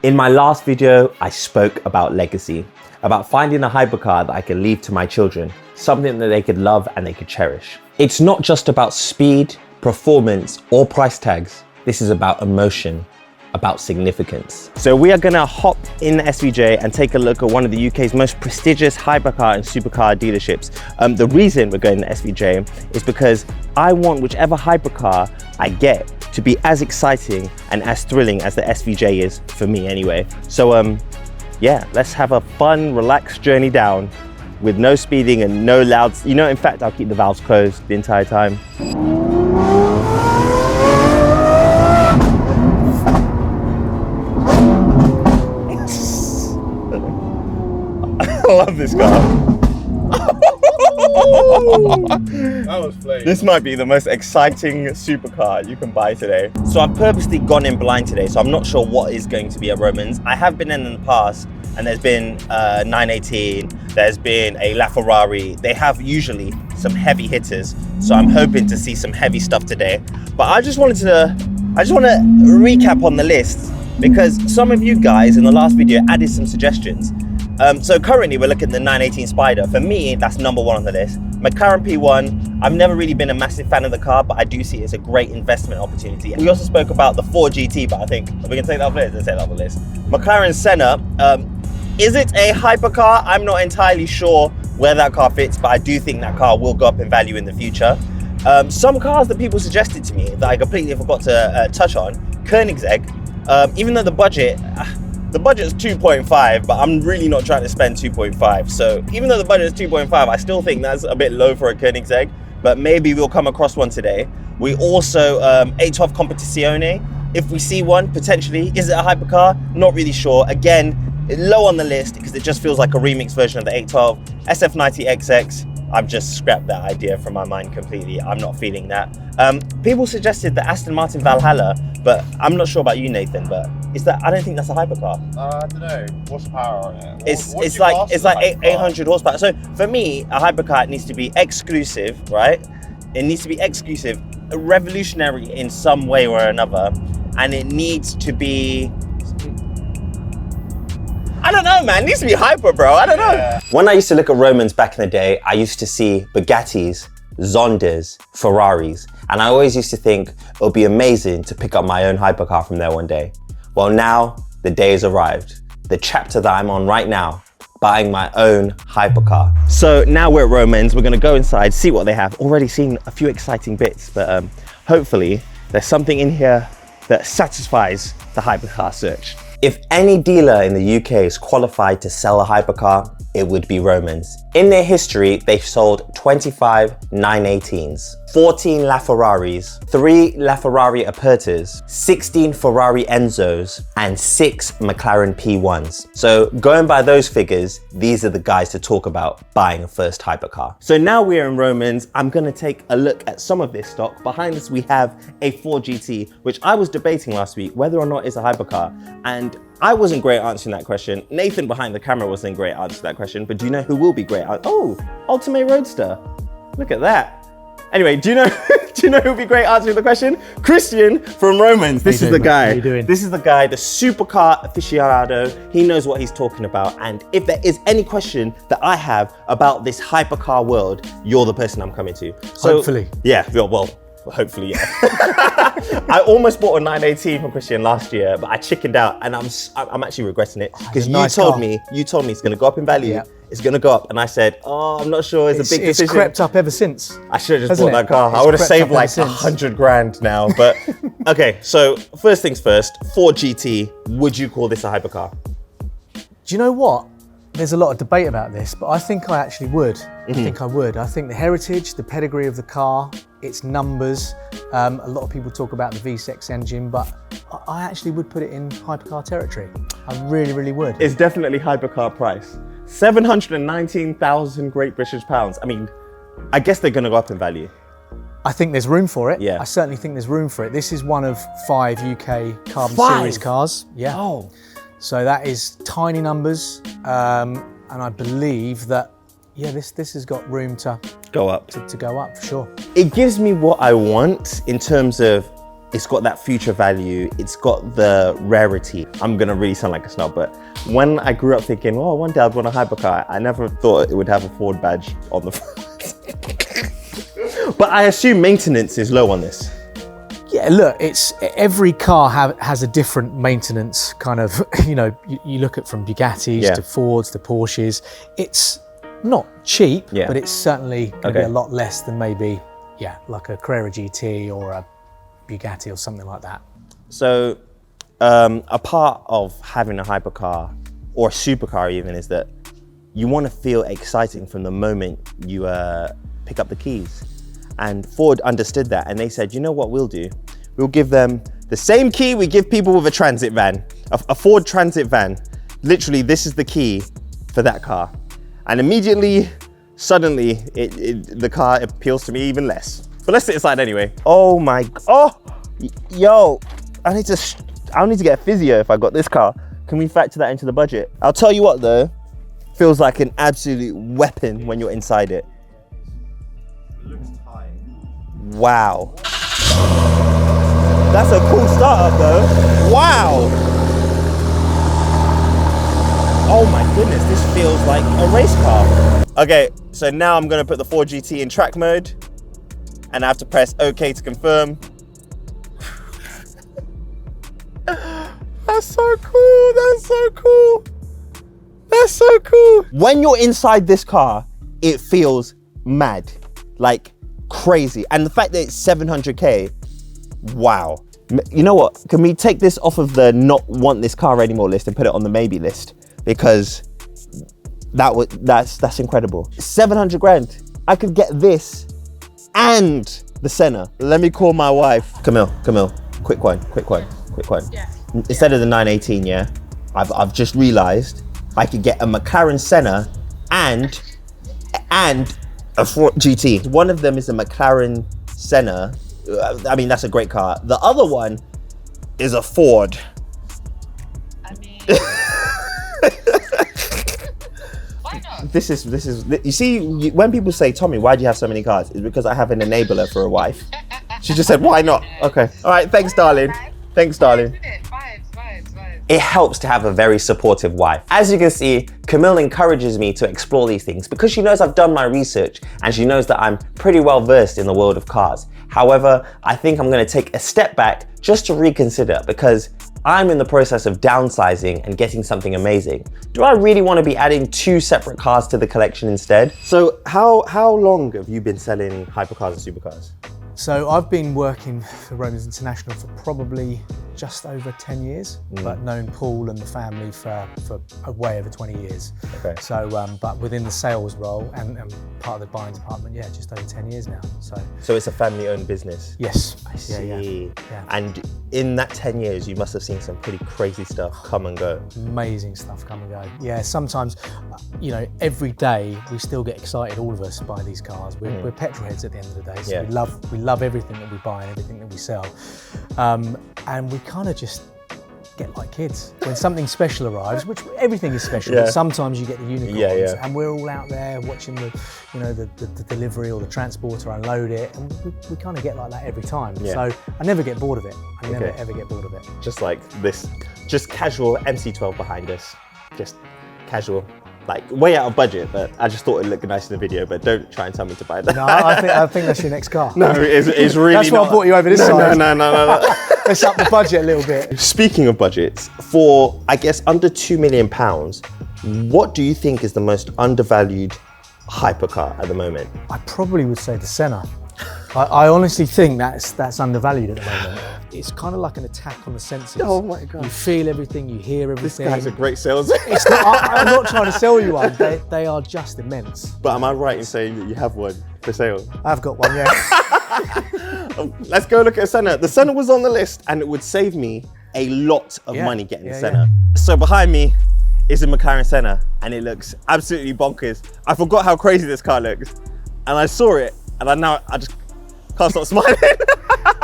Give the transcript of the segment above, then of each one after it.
In my last video, I spoke about legacy, about finding a hypercar that I could leave to my children, something that they could love and they could cherish. It's not just about speed, performance, or price tags. This is about emotion, about significance. So we are gonna hop in the SVJ and take a look at one of the UK's most prestigious hypercar and supercar dealerships. The reason we're going to SVJ is because I want whichever hypercar I get to be as exciting and as thrilling as the SVJ is for me anyway. So yeah, let's have a fun, relaxed journey down with no speeding and no loud, in fact, I'll keep the valves closed the entire time. I love this car. That was flame. This might be the most exciting supercar you can buy today. So I've purposely gone in blind today, so I'm not sure what is going to be at Romans. I have been in the past, and there's been 918, there's been a LaFerrari. They have usually some heavy hitters, so I'm hoping to see some heavy stuff today. But I just want to recap on the list, because some of you guys in the last video added some suggestions. So currently we're looking at the 918 Spider. For me, that's number one on the list. McLaren P1, I've never really been a massive fan of the car, but I do see it as a great investment opportunity. We also spoke about the 4 GT, but I think we can take that off the list. Let's take that off the list. McLaren Senna, is it a hypercar? I'm not entirely sure where that car fits, but I do think that car will go up in value in the future. Some cars that people suggested to me that I completely forgot to touch on, Koenigsegg, even though the budget's 2.5, but I'm really not trying to spend 2.5. So even though the budget is 2.5, I still think that's a bit low for a Koenigsegg, but maybe we'll come across one today. We also, 812 Competizione, if we see one, potentially. Is it a hypercar? Not really sure. Again, low on the list because it just feels like a remix version of the 812. SF90XX, I've just scrapped that idea from my mind completely. I'm not feeling that. People suggested the Aston Martin Valhalla, but I'm not sure about you, Nathan, but is that, I don't think that's a hypercar. I don't know. What's the power on it? It's like 800 horsepower. So for me, a hypercar needs to be exclusive, right? It needs to be exclusive, revolutionary in some way or another, and it needs to be, I don't know, man. It needs to be hyper, bro. I don't know. Yeah. When I used to look at Romans back in the day, I used to see Bugattis, Zondas, Ferraris, and I always used to think it would be amazing to pick up my own hypercar from there one day. Well, now the day has arrived. The chapter that I'm on right now, buying my own hypercar. So now we're at Romans. We're gonna go inside, see what they have. Already seen a few exciting bits, but hopefully there's something in here that satisfies the hypercar search. If any dealer in the UK is qualified to sell a hypercar, it would be Romans. In their history, they've sold 25 918s, 14 LaFerraris, 3 LaFerrari Apertas, 16 Ferrari Enzos, and 6 McLaren P1s. So going by those figures, these are the guys to talk about buying a first hypercar. So now we're in Romans, I'm gonna take a look at some of this stock. Behind us, we have a 4 GT, which I was debating last week whether or not it's a hypercar. And I wasn't great answering that question. Nathan behind the camera wasn't great answering that question, but do you know who will be great? Oh, Ultimate Roadster. Look at that. Anyway, do you know who will be great answering the question? Kristian from Romans. This is the guy. How you doing? This is the guy, the supercar aficionado. He knows what he's talking about. And if there is any question that I have about this hypercar world, you're the person I'm coming to. So, hopefully. Yeah, well, hopefully, yeah. I almost bought a 918 from Kristian last year, but I chickened out, and I'm actually regretting it because you told me it's going to go up in value. Yeah. It's going to go up, and I said, oh, I'm not sure. It's a big decision. It's crept up ever since. I should have just bought that car. I would have saved like 100 grand now. But okay, so first things first. 4 GT. Would you call this a hypercar? Do you know what? There's a lot of debate about this, but I think I actually would. I think I would. I think the heritage, the pedigree of the car, its numbers. A lot of people talk about the V6 engine, but I actually would put it in hypercar territory. I really, really would. It's definitely hypercar price. 719,000 Great British pounds. I mean, I guess they're going to go up in value. I think there's room for it. Yeah. I certainly think there's room for it. This is one of 5 UK Carbon Series cars. Yeah. Oh. So that is tiny numbers, and I believe that, yeah, this has got room to go up. To go up, for sure. It gives me what I want in terms of It's got that future value. It's got the rarity. I'm gonna really sound like a snob, but when I grew up thinking, oh, one day I'd want a hypercar, I never thought it would have a Ford badge on the front. But I assume maintenance is low on this. Yeah, look, it's every car has a different maintenance kind of, you know, you look at from Bugattis to Fords to Porsches. It's not cheap, but it's certainly going to be a lot less than maybe, like a Carrera GT or a Bugatti or something like that. So a part of having a hypercar or a supercar even is that you want to feel exciting from the moment you pick up the keys. And Ford understood that, and they said, you know what we'll do? We'll give them the same key we give people with a transit van, a Ford transit van. Literally, this is the key for that car. And immediately, suddenly, the car appeals to me even less. But let's sit inside anyway. Oh my, yo, I need to get a physio if I got this car. Can we factor that into the budget? I'll tell you what though, feels like an absolute weapon when you're inside it. Wow. That's a cool startup though. Wow. Oh my goodness, this feels like a race car. Okay, so now I'm gonna put the Ford GT in track mode and I have to press OK to confirm. That's so cool, that's so cool. That's so cool. When you're inside this car, it feels mad, like crazy. And the fact that it's 700K, wow. You know what, can we take this off of the not want this car anymore list and put it on the maybe list? Because that's incredible. 700 grand, I could get this and the Senna. Let me call my wife. Camille, quick one. Yeah. Instead of the 918, I've just realized I could get a McLaren Senna and a Ford GT. One of them is a McLaren Senna. I mean, that's a great car. The other one is a Ford. I mean, why not? This is, you see, when people say, Tommy, why do you have so many cars? It's because I have an enabler for a wife. She just said, why not? Okay. All right, thanks, darling. Thanks, darling. Vibes. It helps to have a very supportive wife. As you can see, Camille encourages me to explore these things because she knows I've done my research and she knows that I'm pretty well versed in the world of cars. However, I think I'm going to take a step back just to reconsider because I'm in the process of downsizing and getting something amazing. Do I really want to be adding 2 separate cars to the collection instead? So how long have you been selling hypercars and supercars? So I've been working for Romans International for probably just over 10 years, but known Paul and the family for way over 20 years. Okay. So, but within the sales role and part of the buying department, just over 10 years now. So it's a family-owned business? Yes. I see. Yeah. And in that 10 years, you must have seen some pretty crazy stuff come and go. Amazing stuff come and go. Yeah, sometimes, you know, every day we still get excited, all of us, by these cars. We're petrol heads at the end of the day, so we love everything that we buy and everything that we sell. And we kind of just get like kids. When something special arrives, which everything is special, but sometimes you get the unicorns, and we're all out there watching the delivery or the transporter unload it, and we kind of get like that every time. So I never get bored of it. I never ever get bored of it. Just like this, just casual MC12 behind us, just casual. Like way out of budget, but I just thought it'd look nice in the video, but don't try and tell me to buy that. No, I think that's your next car. No, it's really That's why I brought you over this side. No. Let's up the budget a little bit. Speaking of budgets, for I guess under £2 million, what do you think is the most undervalued hypercar at the moment? I probably would say the Senna. I honestly think that's undervalued at the moment. It's kind of like an attack on the senses. Oh my God. You feel everything, you hear everything. This guy's a great salesman. It's not, I'm not trying to sell you one. They are just immense. But am I right in saying that you have one for sale? I've got one, yeah. Let's go look at a Senna. The Senna was on the list and it would save me a lot of money getting the Senna. So behind me is a McLaren Senna and it looks absolutely bonkers. I forgot how crazy this car looks. And I saw it and I just can't stop smiling.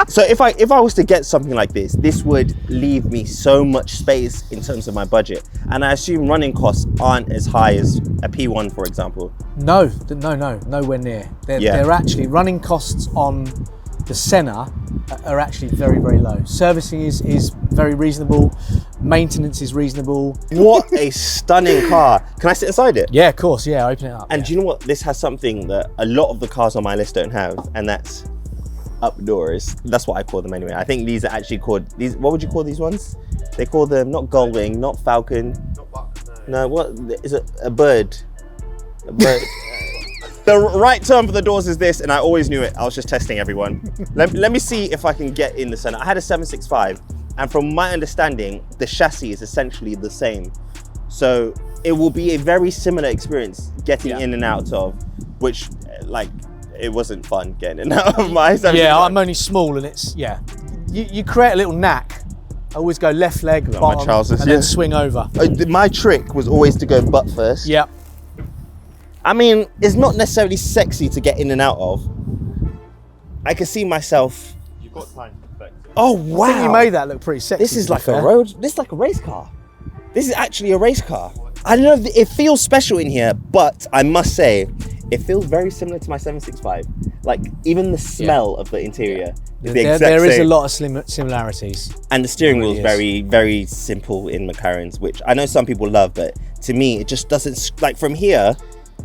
So if I was to get something like this would leave me so much space in terms of my budget. And I assume running costs aren't as high as a P1, for example. No, nowhere near. They're actually, running costs on the Senna are actually very, very low. Servicing is very reasonable. Maintenance is reasonable. What a stunning car. Can I sit inside it? Yeah, of course. Yeah, open it up. And do you know what? This has something that a lot of the cars on my list don't have, and that's updoors. That's what I call them anyway. I think these are actually called, what would you call these ones? They call them not gullwing, not falcon. Not Bucks, No, what is it? A bird. A bird. The right term for the doors is this, and I always knew it. I was just testing everyone. Let me see if I can get in the center. I had a 765, and from my understanding, the chassis is essentially the same. So it will be a very similar experience getting in and out of, which, like, it wasn't fun getting in and out of my 765. Yeah, I'm only small, and it's, you create a little knack. I always go left leg, bottom, my trousers, and then swing over. My trick was always to go butt first. Yep. I mean, it's not necessarily sexy to get in and out of. I can see myself. You've got time to perfect it. Oh wow! I think you made that look pretty sexy. This is like a road. This is like a race car. This is actually a race car. I don't know. It feels special in here, but I must say, it feels very similar to my 765. Like even the smell of the interior. Is the exact There is a same. lot of similarities. And the steering wheel is really very, very simple in McLaren's, which I know some people love, but to me, it just doesn't, like from here,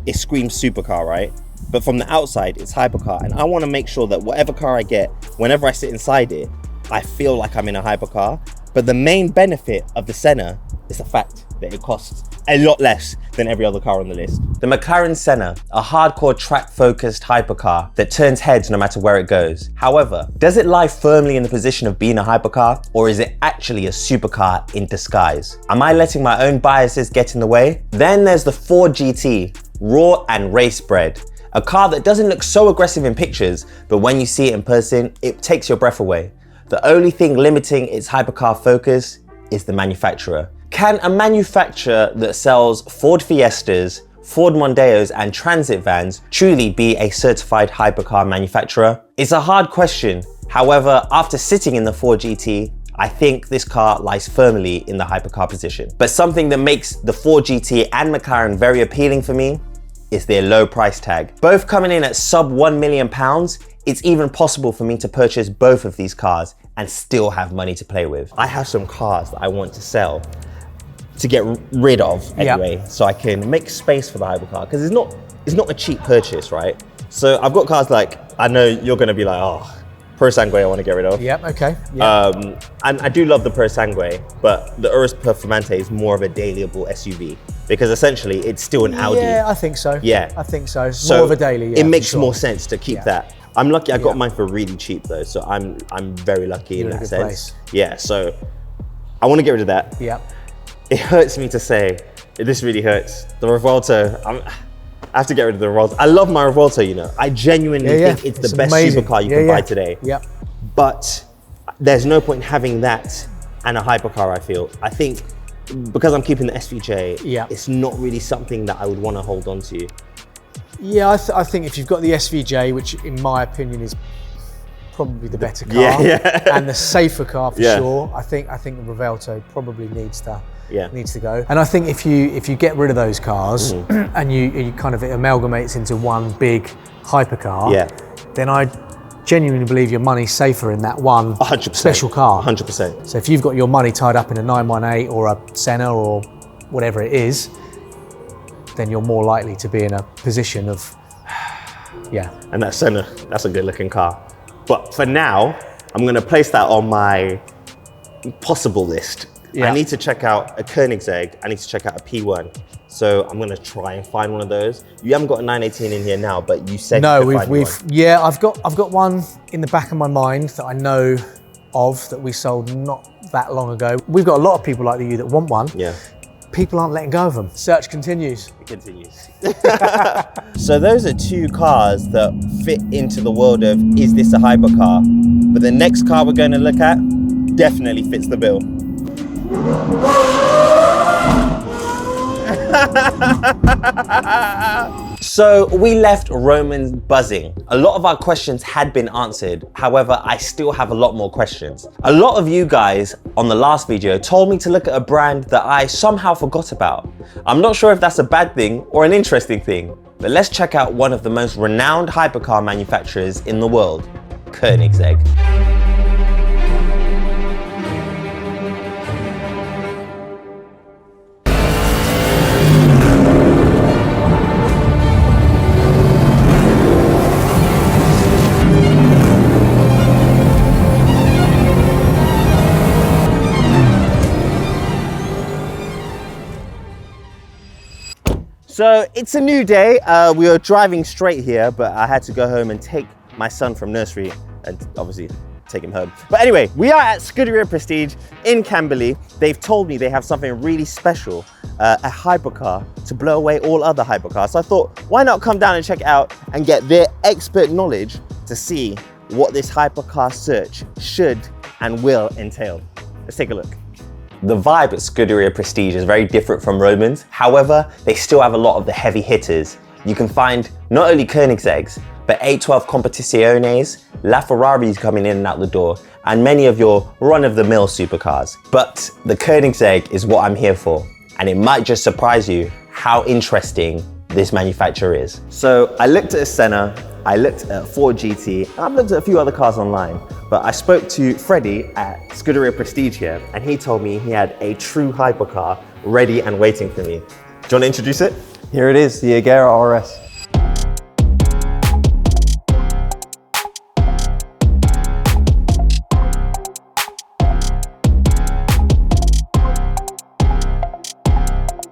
it screams supercar, right? But from the outside, it's hypercar. And I want to make sure that whatever car I get, whenever I sit inside it, I feel like I'm in a hypercar. But the main benefit of the Senna is the fact that it costs a lot less than every other car on the list. The McLaren Senna, a hardcore track-focused hypercar that turns heads no matter where it goes. However, does it lie firmly in the position of being a hypercar, or is it actually a supercar in disguise? Am I letting my own biases get in the way? Then there's the Ford GT, raw and race bred. A car that doesn't look so aggressive in pictures, but when you see it in person, it takes your breath away. The only thing limiting its hypercar focus is the manufacturer. Can a manufacturer that sells Ford Fiestas, Ford Mondeos and transit vans truly be a certified hypercar manufacturer? It's a hard question. However, after sitting in the Ford GT, I think this car lies firmly in the hypercar position. But something that makes the Ford GT and McLaren very appealing for me is their low price tag. Both coming in at sub £1 million, it's even possible for me to purchase both of these cars and still have money to play with. I have some cars that I want to sell to get rid of anyway, so I can make space for the hypercar, because it's not a cheap purchase, right? So I've got cars like, I know you're gonna be like, oh, Pro Sangue I want to get rid of. Yep, okay. Yep. And I do love the Pro Sangue, but the Urus Performante is more of a dailyable SUV, because essentially it's still an Audi. Yeah, I think so. Yeah. I think so. So More of a daily, yeah. it makes for sure. more sense to keep that. I'm lucky I got mine for really cheap though, so I'm very lucky You're in in a that good sense. place. Yeah, so I want to get rid of that. Yeah. It hurts me to say, this really hurts. The Revolto, I have to get rid of the Revolto. I love my Revolto, you know. I genuinely think it's the best amazing. supercar you can buy today. Yep. But there's no point in having that and a hypercar, I feel. I think because I'm keeping the SVJ, it's not really something that I would want to hold on to. Yeah, I think if you've got the SVJ, which in my opinion is probably the better car, and the safer car for sure, I think the Revolto probably needs to go. And I think if you get rid of those cars and you kind of, it amalgamates into one big hypercar, then I genuinely believe your money's safer in that one 100%, special car. 100%. So if you've got your money tied up in a 918 or a Senna or whatever it is, then you're more likely to be in a position of, And that Senna, that's a good looking car. But for now, I'm gonna place that on my possible list. I need to check out a Koenigsegg, I need to check out a P1. So I'm gonna try and find one of those. You haven't got a 918 in here now, but you said no, you could find one. I've got one in the back of my mind that I know of that we sold not that long ago. We've got a lot of people like you that want one. Yeah. People aren't letting go of them. Search continues. It continues. So those are two cars that fit into the world of, is this a hypercar? But the next car we're going to look at definitely fits the bill. So we left Roman buzzing. A lot of our questions had been answered. However, I still have a lot more questions. A lot of you guys on the last video told me to look at a brand that I somehow forgot about. I'm not sure if that's a bad thing or an interesting thing, but let's check out one of the most renowned hypercar manufacturers in the world, Koenigsegg. So it's a new day. We were driving straight here, but I had to go home and take my son from nursery and obviously take him home. But anyway, we are at Scuderia Prestige in Camberley. They've told me they have something really special, a hypercar to blow away all other hypercars. So I thought, why not come down and check it out and get their expert knowledge to see what this hypercar search should and will entail. Let's take a look. The vibe at Scuderia Prestige is very different from Romans. However, they still have a lot of the heavy hitters. You can find not only Koenigsegg's, but 812 Competiciones, LaFerraris coming in and out the door, and many of your run-of-the-mill supercars. But the Koenigsegg is what I'm here for, and it might just surprise you how interesting this manufacturer is. So I looked at a Senna, I looked at Ford GT, and I've looked at a few other cars online, but I spoke to Freddie at Scuderia Prestige here, and he told me he had a true hypercar ready and waiting for me. Do you want to introduce it? Here it is, the Agera RS.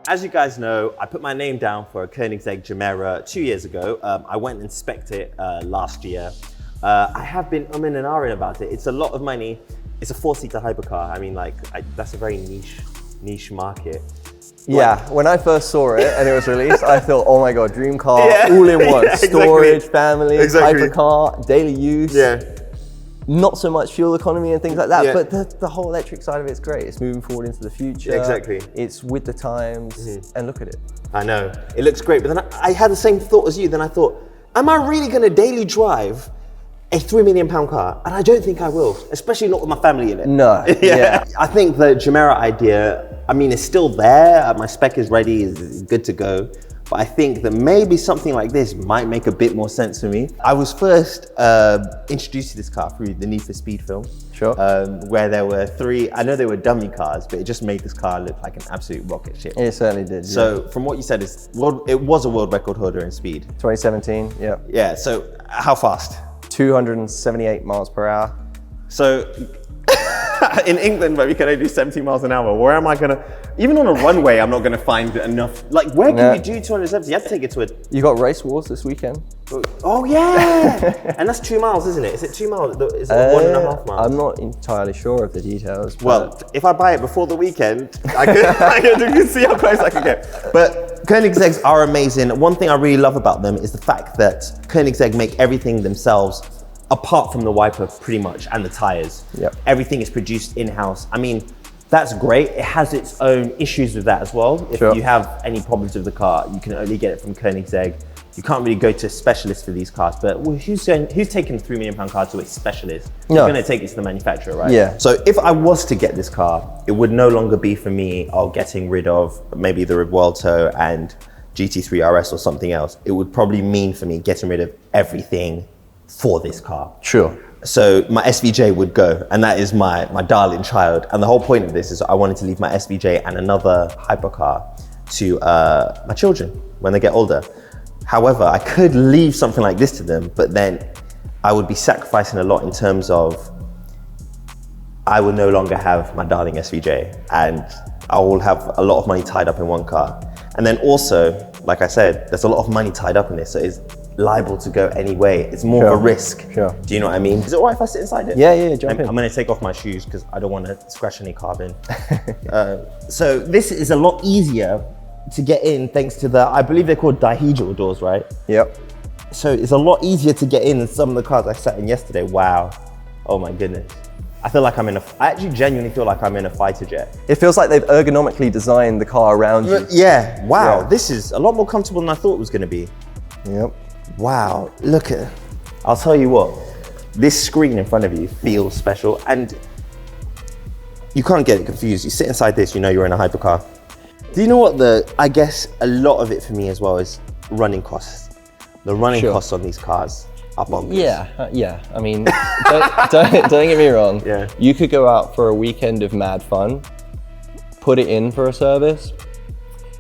As you guys know, I put my name down for a Koenigsegg Gemera 2 years ago. I went and inspected it last year. I have been umming and ahhing about it. It's a lot of money. It's a 4-seater hypercar. I mean, that's a very niche market. Yeah, when I first saw it and it was released, I thought, oh my God, dream car, Yeah. all in one. Yeah, exactly. Storage, family, Exactly. hypercar, daily use. Yeah. Not so much fuel economy and things like that, Yeah. but the whole electric side of it's great. It's moving forward into the future. Exactly. It's with the times, and look at it. I know, it looks great, but then I had the same thought as you. Then I thought, am I really gonna daily drive a £3 million car? And I don't think I will, especially not with my family in it. No, yeah. I think the Gemera idea, I mean, it's still there. My spec is ready, is good to go. But I think that maybe something like this might make a bit more sense for me. I was first introduced to this car through the Need for Speed film. Sure. Where there were 3, I know they were dummy cars, but it just made this car look like an absolute rocket ship. It certainly did. So from what you said, it was a world record holder in speed. 2017, yeah. Yeah, so how fast? 278 miles per hour. So in England, where we can only do 70 miles an hour, where am I gonna, even on a runway, I'm not gonna find enough. Like, where can you do 270? You have to take it to a... You got Race Wars this weekend. Oh yeah! And that's 2 miles, isn't it? Is it 2 miles? Is it 1.5 miles? I'm not entirely sure of the details. But Well, if I buy it before the weekend, I can see how close I can get. But Koenigsegg's are amazing. One thing I really love about them is the fact that Koenigsegg make everything themselves, apart from the wiper pretty much, and the tires. Yep. Everything is produced in-house. I mean, that's great. It has its own issues with that as well. If Sure. you have any problems with the car, you can only get it from Koenigsegg. You can't really go to a specialist for these cars, but who's taking a £3 million car to a specialist? No. You're gonna take it to the manufacturer, right? Yeah. So if I was to get this car, it would no longer be for me, getting rid of maybe the Revuelto and GT3 RS or something else. It would probably mean for me getting rid of everything for this car. Sure. So my SVJ would go, and that is my darling child. And the whole point of this is I wanted to leave my SVJ and another hypercar to my children when they get older. However, I could leave something like this to them, but then I would be sacrificing a lot in terms of I would no longer have my darling SVJ, and I will have a lot of money tied up in one car. And then also, like I said, there's a lot of money tied up in this, so it's liable to go any way. It's more of a risk. Sure. Do you know what I mean? Is it all right if I sit inside it? Yeah, jump in. I'm gonna take off my shoes because I don't want to scratch any carbon. So this is a lot easier to get in thanks to the, I believe they're called dihedral doors, right? Yep. So it's a lot easier to get in than some of the cars I sat in yesterday. Wow. Oh my goodness. I feel like I actually genuinely feel like I'm in a fighter jet. It feels like they've ergonomically designed the car around you. Yeah, wow. Yeah. This is a lot more comfortable than I thought it was gonna be. Yep. Wow, look at, I'll tell you what, this screen in front of you feels special, and you can't get it confused. You sit inside this, you know you're in a hypercar. Do you know what I guess a lot of it for me as well is running costs. The running Sure. costs on these cars are bonkers. Yeah. I mean, don't get me wrong. Yeah. You could go out for a weekend of mad fun, put it in for a service.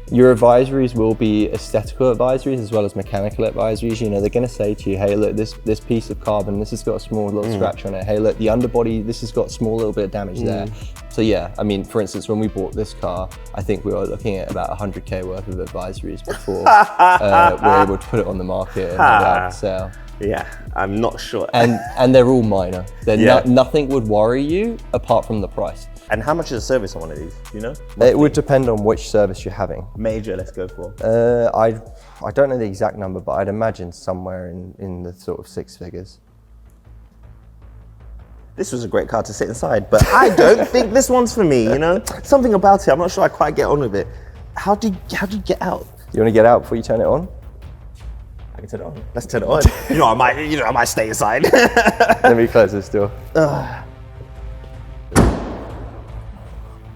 Your advisories will be aesthetical advisories as well as mechanical advisories. You know, they're going to say to you, hey, look, this piece of carbon, this has got a small little scratch on it. Hey, look, the underbody, this has got a small little bit of damage there. So yeah, I mean, for instance, when we bought this car, I think we were looking at about 100K worth of advisories before we were able to put it on the market and allow it to sell. Yeah, I'm not sure. And they're all minor. Nothing would worry you apart from the price. And how much is a service on one of these? Do you know? It would depend on which service you're having. Major, let's go for. I don't know the exact number, but I'd imagine somewhere in the sort of 6 figures. This was a great car to sit inside, but I don't think this one's for me, you know? Something about it, I'm not sure I quite get on with it. How do you get out? You want to get out before you turn it on? I can turn it on. Let's turn it on. I might stay inside. Let me close this door.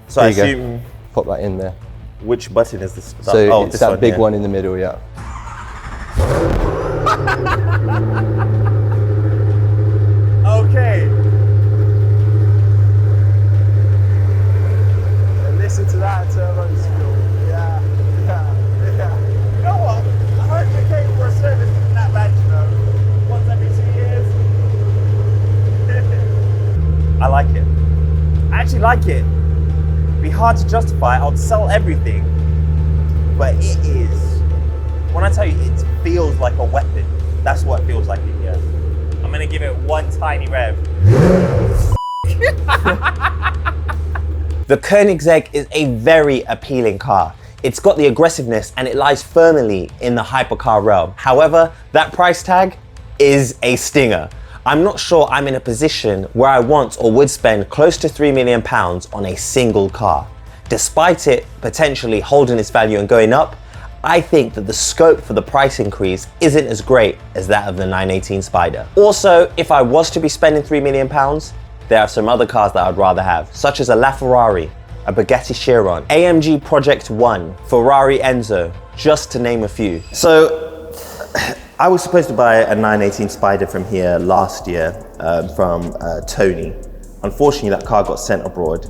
So I assume, go. Pop that in there. Which button is this? So it's that big one in the middle, yeah. Okay. And listen to that turbo squeal. Yeah. You know what? 100K for a service isn't that bad, you know. Once every 2 years. I like it. I actually like it. It'd be hard to justify. I would sell everything, but it is. When I tell you, it feels like a weapon. That's what it feels like in here. I'm gonna give it one tiny rev. The Koenigsegg is a very appealing car. It's got the aggressiveness and it lies firmly in the hypercar realm. However, that price tag is a stinger. I'm not sure I'm in a position where I want or would spend close to £3 million on a single car. Despite it potentially holding its value and going up, I think that the scope for the price increase isn't as great as that of the 918 Spider. Also, if I was to be spending £3 million, there are some other cars that I'd rather have, such as a LaFerrari, a Bugatti Chiron, AMG Project One, Ferrari Enzo, just to name a few. So, I was supposed to buy a 918 Spider from here last year from Tomi. Unfortunately, that car got sent abroad.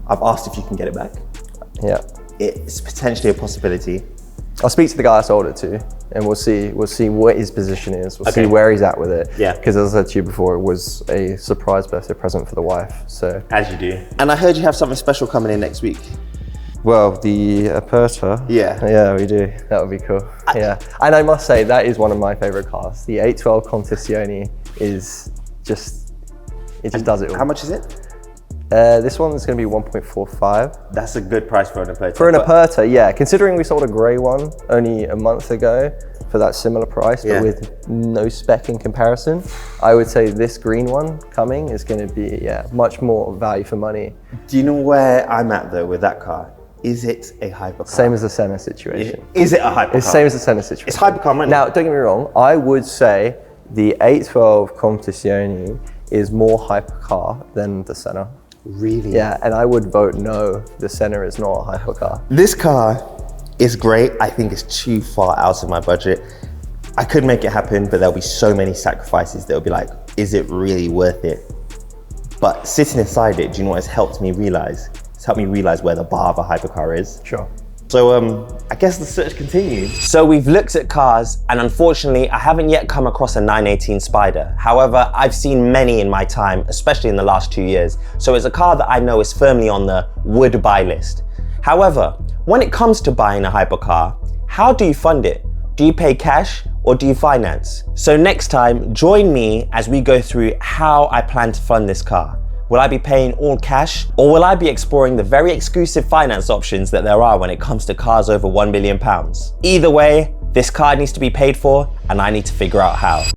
I've asked if you can get it back. Yeah. It's potentially a possibility. I'll speak to the guy I sold it to, and we'll see what his position is. We'll see where he's at with it. Yeah. Because as I said to you before, it was a surprise birthday present for the wife. So. As you do. And I heard you have something special coming in next week. Well, the Aperta. Yeah. Yeah, we do. That would be cool. Yeah. And I must say, that is one of my favorite cars. The 812 Competizione is just, it just does it all. How much is it? This one is going to be 1.45. That's a good price for an Aperta. For an Aperta, yeah. Considering we sold a grey one only a month ago for that similar price, but with no spec in comparison, I would say this green one coming is going to be, much more value for money. Do you know where I'm at though with that car? Is it a hypercar? Same as the Senna situation. Is it a hypercar? It's same as the Senna situation. It's hypercar money. Now, don't get me wrong, I would say the 812 Competizione is more hypercar than the Senna. Really? Yeah, and I would vote no, the Senna is not a hypercar. This car is great. I think it's too far out of my budget. I could make it happen, but there'll be so many sacrifices that'll be like, is it really worth it? But sitting inside it, do you know what it's helped me realize? It's helped me realize where the bar of a hypercar is. Sure. So I guess the search continues. So we've looked at cars, and unfortunately, I haven't yet come across a 918 Spider. However, I've seen many in my time, especially in the last 2 years. So it's a car that I know is firmly on the would buy list. However, when it comes to buying a hypercar, how do you fund it? Do you pay cash or do you finance? So next time, join me as we go through how I plan to fund this car. Will I be paying all cash, or will I be exploring the very exclusive finance options that there are when it comes to cars over £1 million? Either way, this car needs to be paid for, and I need to figure out how.